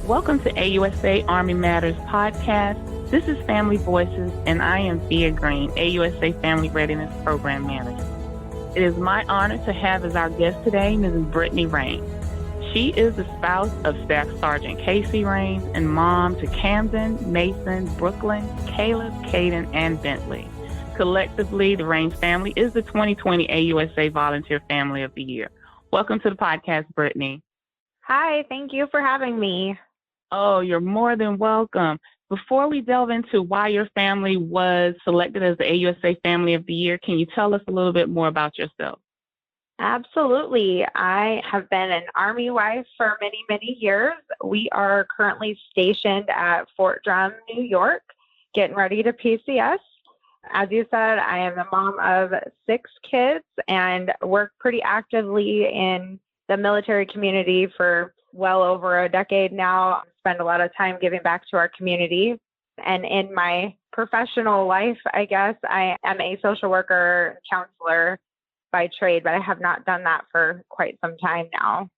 Welcome to AUSA Army Matters podcast. This is Family Voices, and I am Thea Green, AUSA Family Readiness Program Manager. It is my honor to have as our guest today Mrs. Brittany Raines. She is the spouse of Staff Sergeant Casey Raines and mom to Camden, Mason, Brooklyn, Caleb, Caden, and Bentley. Collectively, the Raines family is the 2020 AUSA Volunteer Family of the Year. Welcome to the podcast, Brittany. Hi, thank you for having me. Oh, you're more than welcome. Before we delve into why your family was selected as the AUSA Family of the Year, can you tell us a little bit more about yourself? Absolutely. I have been an Army wife for many, many years. We are currently stationed at Fort Drum, New York, getting ready to PCS. As you said, I am the mom of 6 kids and work pretty actively in the military community for well over a decade now. Spend a lot of time giving back to our community. And in my professional life, I guess, I am a social worker, counselor by trade, but I have not done that for quite some time now.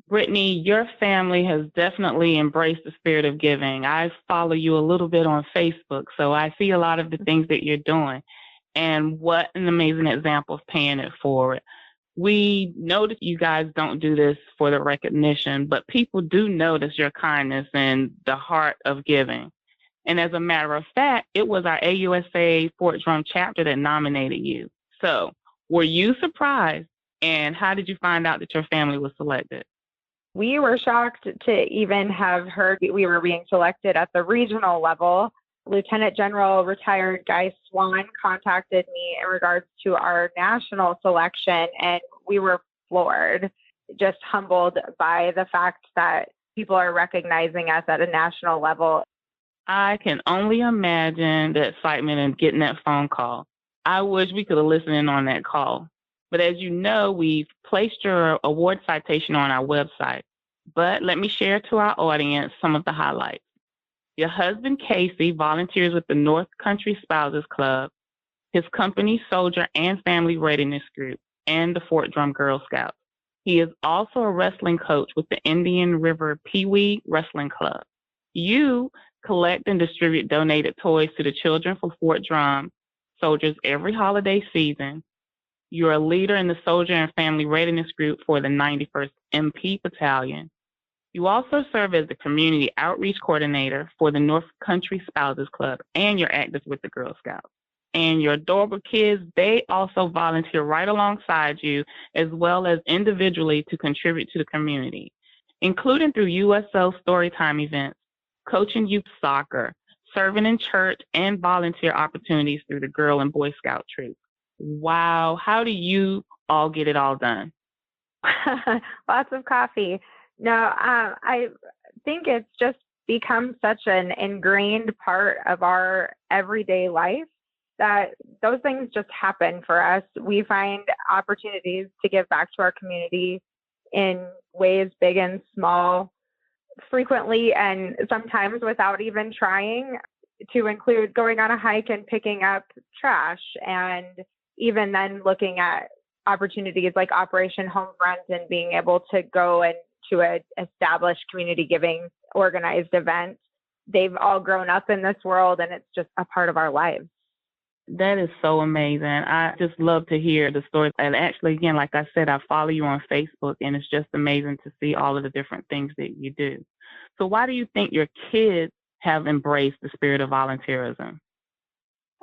Brittany, your family has definitely embraced the spirit of giving. I follow you a little bit on Facebook, so I see a lot of the things that you're doing. And what an amazing example of paying it forward. We know that you guys don't do this for the recognition, but people do notice your kindness and the heart of giving. And as a matter of fact, it was our AUSA Fort Drum chapter that nominated you. So were you surprised? And how did you find out that your family was selected? We were shocked to even have heard we were being selected at the regional level. Lieutenant General retired Guy Swan contacted me in regards to our national selection, and we were floored, just humbled by the fact that people are recognizing us at a national level. I can only imagine the excitement in getting that phone call. I wish we could have listened in on that call. But as you know, we've placed your award citation on our website. But let me share to our audience some of the highlights. Your husband, Casey, volunteers with the North Country Spouses Club, his company, Soldier and Family Readiness Group, and the Fort Drum Girl Scouts. He is also a wrestling coach with the Indian River Pee Wee Wrestling Club. You collect and distribute donated toys to the children for Fort Drum soldiers every holiday season. You're a leader in the Soldier and Family Readiness Group for the 91st MP Battalion. You also serve as the Community Outreach Coordinator for the North Country Spouses Club, and you're active with the Girl Scouts. And your adorable kids, they also volunteer right alongside you, as well as individually to contribute to the community, including through USO Storytime events, coaching youth soccer, serving in church, and volunteer opportunities through the Girl and Boy Scout troop. Wow, how do you all get it all done? Lots of coffee. No, I think it's just become such an ingrained part of our everyday life that those things just happen for us. We find opportunities to give back to our community in ways big and small, frequently and sometimes without even trying, to include going on a hike and picking up trash, and even then looking at opportunities like Operation Home Front and being able to go and to an established community giving organized event. They've all grown up in this world, and it's just a part of our lives. That is so amazing. I just love to hear the stories. And actually, again, like I said, I follow you on Facebook, and it's just amazing to see all of the different things that you do. So why do you think your kids have embraced the spirit of volunteerism?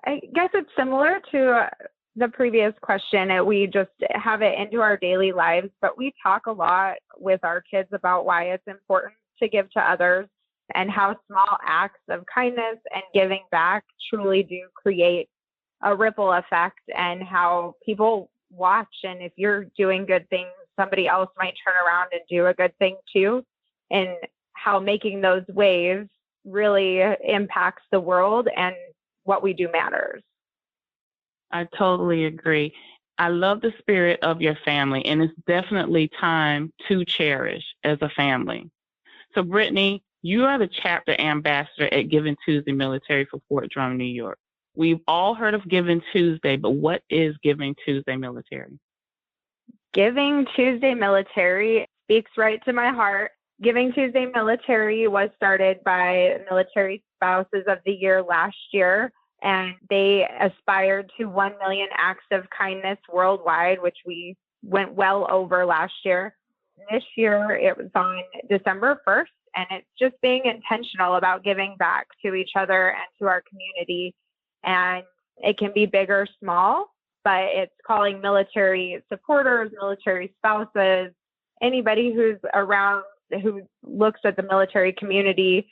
I guess it's similar to the previous question. We just have it into our daily lives, but we talk a lot with our kids about why it's important to give to others and how small acts of kindness and giving back truly do create a ripple effect, and how people watch. And if you're doing good things, somebody else might turn around and do a good thing too, and how making those waves really impacts the world, and what we do matters. I totally agree. I love the spirit of your family, and it's definitely time to cherish as a family. So, Brittany, you are the chapter ambassador at Giving Tuesday Military for Fort Drum, New York. We've all heard of Giving Tuesday, but what is Giving Tuesday Military? Giving Tuesday Military speaks right to my heart. Giving Tuesday Military was started by Military Spouses of the Year last year, and they aspired to 1 million acts of kindness worldwide, which we went well over last year. This year, it was on December 1st, and it's just being intentional about giving back to each other and to our community. And it can be big or small, but it's calling military supporters, military spouses, anybody who's around, who looks at the military community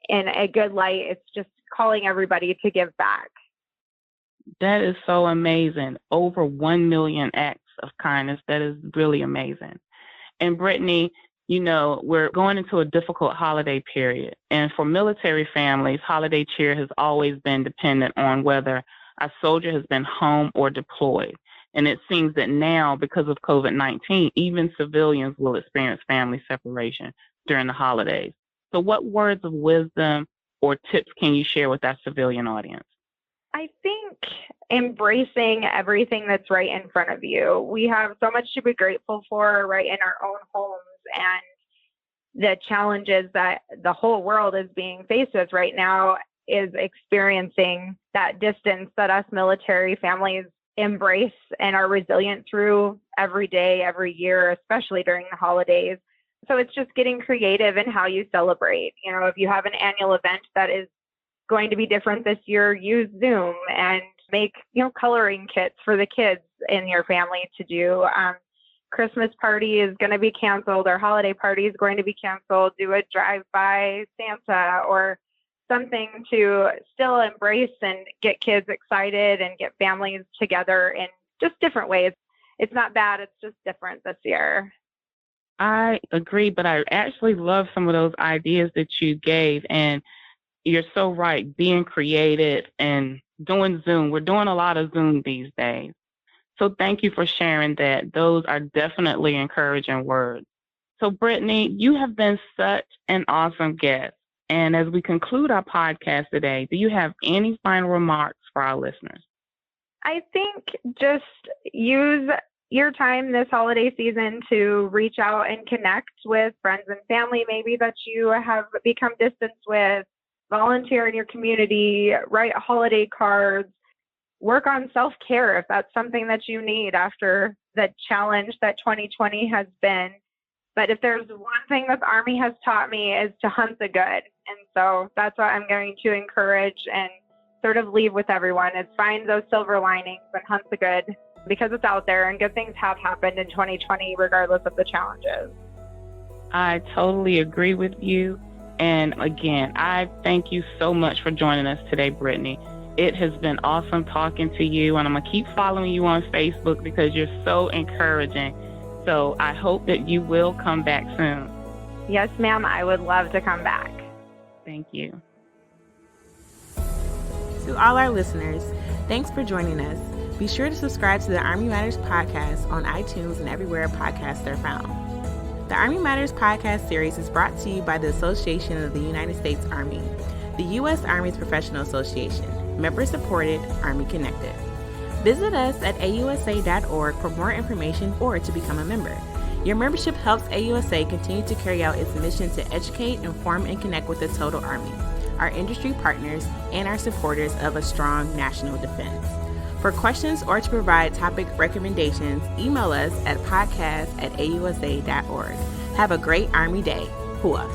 in a good light. It's just calling everybody to give back. That is so amazing. Over 1 million acts of kindness. That is really amazing. And Brittany, you know, we're going into a difficult holiday period. And for military families, holiday cheer has always been dependent on whether a soldier has been home or deployed. And it seems that now, because of COVID-19, even civilians will experience family separation during the holidays. So what words of wisdom or tips can you share with our civilian audience? I think embracing everything that's right in front of you. We have so much to be grateful for right in our own homes, and the challenges that the whole world is being faced with right now is experiencing that distance that us military families embrace and are resilient through every day, every year, especially during the holidays. So it's just getting creative in how you celebrate. You know, if you have an annual event that is going to be different this year, use Zoom and make, coloring kits for the kids in your family to do. Christmas party is going to be canceled, or holiday party is going to be canceled. Do a drive-by Santa or something to still embrace and get kids excited and get families together in just different ways. It's not bad. It's just different this year. I agree, but I actually love some of those ideas that you gave. And you're so right, being creative and doing Zoom. We're doing a lot of Zoom these days. So thank you for sharing that. Those are definitely encouraging words. So Brittany, you have been such an awesome guest. And as we conclude our podcast today, do you have any final remarks for our listeners? I think just use your time this holiday season to reach out and connect with friends and family maybe that you have become distanced with, volunteer in your community, write holiday cards, work on self-care if that's something that you need after the challenge that 2020 has been. But if there's one thing that the Army has taught me is to hunt the good. And so that's what I'm going to encourage and sort of leave with everyone, is find those silver linings and hunt the good, because it's out there and good things have happened in 2020 regardless of the challenges. I totally agree with you. And again, I thank you so much for joining us today, Brittany. It has been awesome talking to you, and I'm going to keep following you on Facebook because you're so encouraging. So I hope that you will come back soon. Yes, ma'am. I would love to come back. Thank you. To all our listeners, thanks for joining us. Be sure to subscribe to the Army Matters podcast on iTunes and everywhere podcasts are found. The Army Matters podcast series is brought to you by the Association of the United States Army, the U.S. Army's professional association, member-supported, Army-connected. Visit us at AUSA.org for more information or to become a member. Your membership helps AUSA continue to carry out its mission to educate, inform, and connect with the total Army, our industry partners, and our supporters of a strong national defense. For questions or to provide topic recommendations, email us at podcast@ausa.org. Have a great Army Day. Hua.